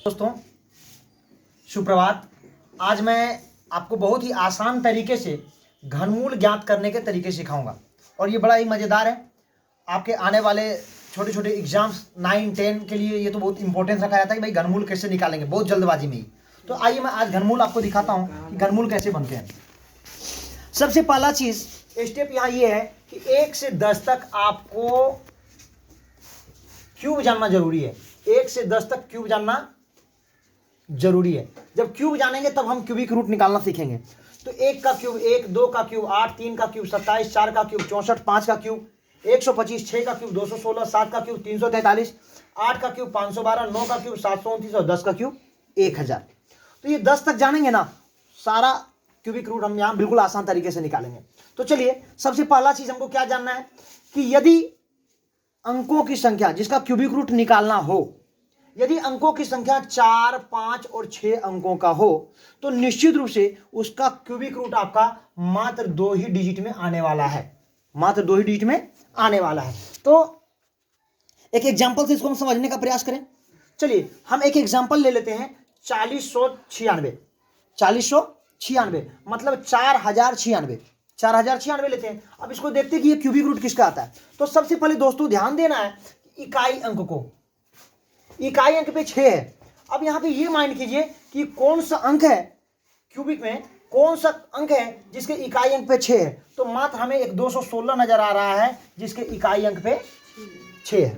दोस्तों सुप्रभात। आज मैं आपको बहुत ही आसान तरीके से घनमूल ज्ञात करने के तरीके सिखाऊंगा और ये बड़ा ही मज़ेदार है। आपके आने वाले छोटे छोटे एग्जाम्स 9, 10 के लिए ये तो बहुत इंपॉर्टेंस रखा जाता है कि भाई घनमूल कैसे निकालेंगे बहुत जल्दबाजी में ही। तो आइए मैं आज घनमूल आपको दिखाता हूँ कि घनमूल कैसे बनते हैं। सबसे पहला चीज़ स्टेप यहाँ ये है कि 1 से 10 तक आपको क्यूब जानना जरूरी है। 1 से 10 तक क्यूब जानना जरूरी है। जब क्यूब जानेंगे तब हम क्यूबिक रूट निकालना सीखेंगे। तो 1 का क्यूब 1, 2 का क्यूब 8, 3 का क्यूब 27, 4 का क्यूब 64, 5 का क्यूब 125, 6 का क्यूब 216, 7 का क्यूब 343, 8 का क्यूब 512, 9 का क्यूब 729 और 10 का क्यूब 1000। तो ये 10 तक जानेंगे ना, सारा क्यूबिक रूट हम यहाँ बिल्कुल आसान तरीके से निकालेंगे। तो चलिए, सबसे पहला चीज हमको क्या जानना है कि यदि अंकों की संख्या जिसका क्यूबिक रूट निकालना हो, यदि अंकों की संख्या 4, 5 और 6 अंकों का हो तो निश्चित रूप से उसका क्यूबिक रूट आपका मात्र 2 ही डिजिट में आने वाला है। मात्र 2 ही डिजिट में आने वाला है। तो एक एग्जांपल से इसको हम समझने का प्रयास करें। चलिए हम एक एग्जांपल ले लेते हैं। 4096 4096 मतलब 4096 लेते हैं। अब इसको देखते हैं कि ये क्यूबिक रूट किसका आता है। तो सबसे पहले दोस्तों ध्यान देना है इकाई अंक को। इकाई अंक पे 6 है। अब यहां पे ये माइंड कीजिए कि कौन सा अंक है क्यूबिक में, कौन सा अंक है जिसके इकाई अंक पे 6 है। तो मात्र हमें एक 216 नजर आ रहा है जिसके इकाई अंक पे 6 है।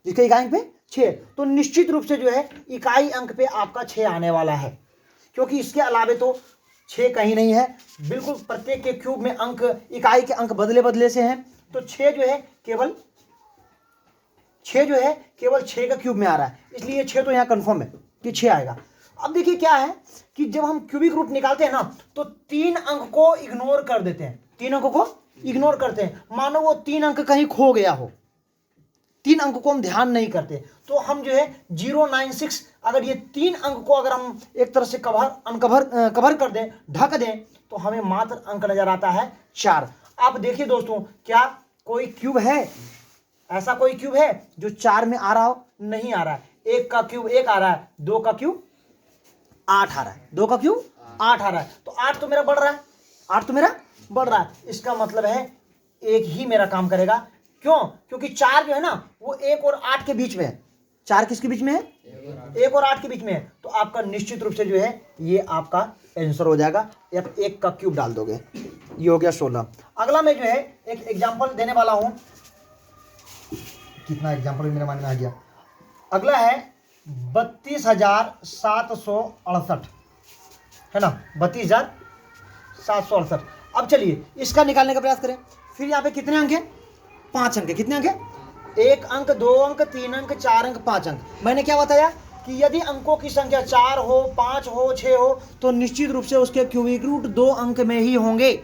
जिसके इकाई अंक पे 6, तो निश्चित रूप से जो है इकाई अंक पे आपका 6 आने वाला है, क्योंकि इसके अलावे तो 6 कहीं नहीं है। बिल्कुल प्रत्येक के क्यूब में अंक, इकाई के अंक बदले बदले से हैं। तो 6 जो है केवल 6 का क्यूब में आ रहा है, इसलिए 6 तो यहाँ कंफर्म है कि 6 आएगा। अब देखिए क्या है कि जब हम क्यूबिक रूट निकालते हैं ना तो 3 अंक को इग्नोर कर देते हैं। 3 अंक को इग्नोर करते हैं। मानो वो 3 अंक कहीं खो गया हो, 3 अंक को हम ध्यान नहीं करते, तो हम जो है 096, अगर ये 3 अंक को अगर हम एक तरह से कवर कर दें, ढक दें, तो हमें मात्र अंक नजर आता है 4। आप देखिए दोस्तों, क्या कोई क्यूब है, ऐसा कोई क्यूब है जो 4 में आ रहा हो? नहीं आ रहा है। 1 का क्यूब 1 आ रहा है, 2 का क्यूब 8 आ रहा है, 2 का क्यूब 8 आ रहा है। तो 8 तो मेरा बढ़ रहा है, 8 तो मेरा बढ़ रहा है। इसका मतलब है 1 ही मेरा काम करेगा। क्यों? क्योंकि 4 जो है ना वो 1 और 8 के बीच में है। 4 किसके बीच में है? 1 और 8 के बीच में है। तो आपका निश्चित रूप से जो है ये आपका आंसर हो जाएगा। आप 1 का क्यूब डाल दोगे, ये हो गया 16। अगला मैं जो है एक एग्जाम्पल देने वाला हूं। कितना एग्जाम्पल मेरे मन में आ गया। अगला है 32,768 है ना, 32,768। अब चलिए इसका निकालने का प्रयास करें। फिर यहाँ पे कितने अंक हैं? 5 अंक है। कितने अंक है? 1 अंक, 2 अंक, 3 अंक, 4 अंक, 5 अंक। मैंने क्या बताया कि यदि अंकों की संख्या 4 हो, 5 हो, 6 हो तो निश्चित रूप से उसके क्यूबिक रूट 2 अंक में ही होंगे।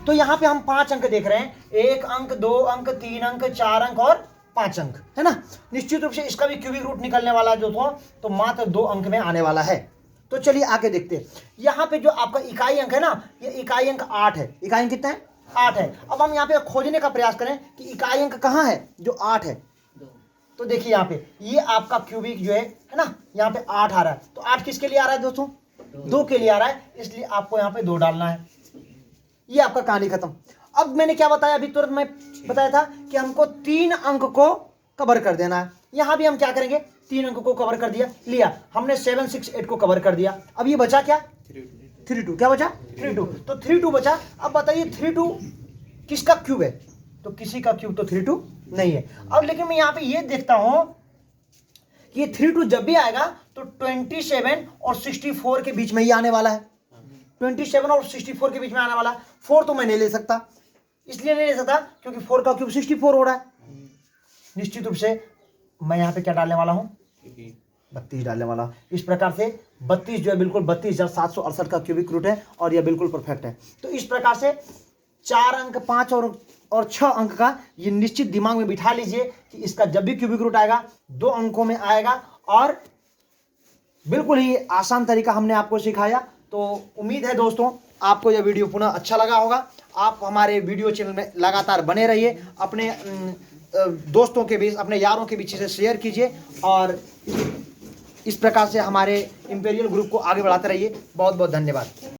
तो यहां पे हम 5 अंक देख रहे हैं। 1 अंक, 2 अंक, 3 अंक, 4 अंक और 5 अंक, है ना। निश्चित रूप से इसका भी क्यूबिक रूट निकलने वाला है दोस्तों, तो मात्र 2 अंक में आने वाला है। तो चलिए आके देखते हैं। यहां पे जो आपका इकाई अंक है ना, ये इकाई अंक 8 है। इकाई अंक कितना है? 8 है। अब हम यहाँ पे खोजने का प्रयास करें कि इकाई अंक कहाँ है जो 8 है। तो देखिए यहाँ पे ये आपका क्यूबिक जो है ना, यहाँ पे 8 आ रहा है। तो 8 किसके लिए आ रहा है दोस्तों? 2 के लिए आ रहा है, इसलिए आपको यहाँ पे 2 डालना है। ये आपका कहानी खत्म। अब मैंने क्या बताया, अभी तुरंत मैं बताया था कि हमको 3 अंक को कवर कर देना है। यहां भी हम क्या करेंगे, 3 अंक को कवर कर दिया, लिया हमने 7, 6, 8 को कवर कर दिया। अब ये बचा क्या? 32। क्या बचा? 32। तो 32 बचा। अब बताइए 32 किसका क्यूब है? तो किसी का क्यूब तो 32 नहीं है। अब लेकिन मैं यहाँ पे ये देखता हूं कि ये 32 जब भी आएगा तो 27 और 64 के बीच में ही आने वाला है। 27 और 64 के बीच में आने वाला। 4 तो मैं नहीं ले सकता, इसलिए नहीं ले सकता क्योंकि 4 का क्यूब 64 हो रहा है। निश्चित रूप से मैं यहाँ पे क्या डालने वाला हूँ? 32 डालने वाला। इस प्रकार से 32 जो है बिल्कुल 32,768 का क्यूबिक रूट है और यह बिल्कुल परफेक्ट है। तो इस प्रकार से 4 अंक, 5 और 6 अंक का ये निश्चित दिमाग में बिठा लीजिए कि इसका जब भी क्यूबिक रूट आएगा 2 अंकों में आएगा। और बिल्कुल ही आसान तरीका हमने आपको सिखाया। तो उम्मीद है दोस्तों आपको यह वीडियो पुनः अच्छा लगा होगा। आप हमारे वीडियो चैनल में लगातार बने रहिए, अपने दोस्तों के बीच, अपने यारों के बीच से शेयर कीजिए और इस प्रकार से हमारे इंपीरियल ग्रुप को आगे बढ़ाते रहिए। बहुत बहुत धन्यवाद।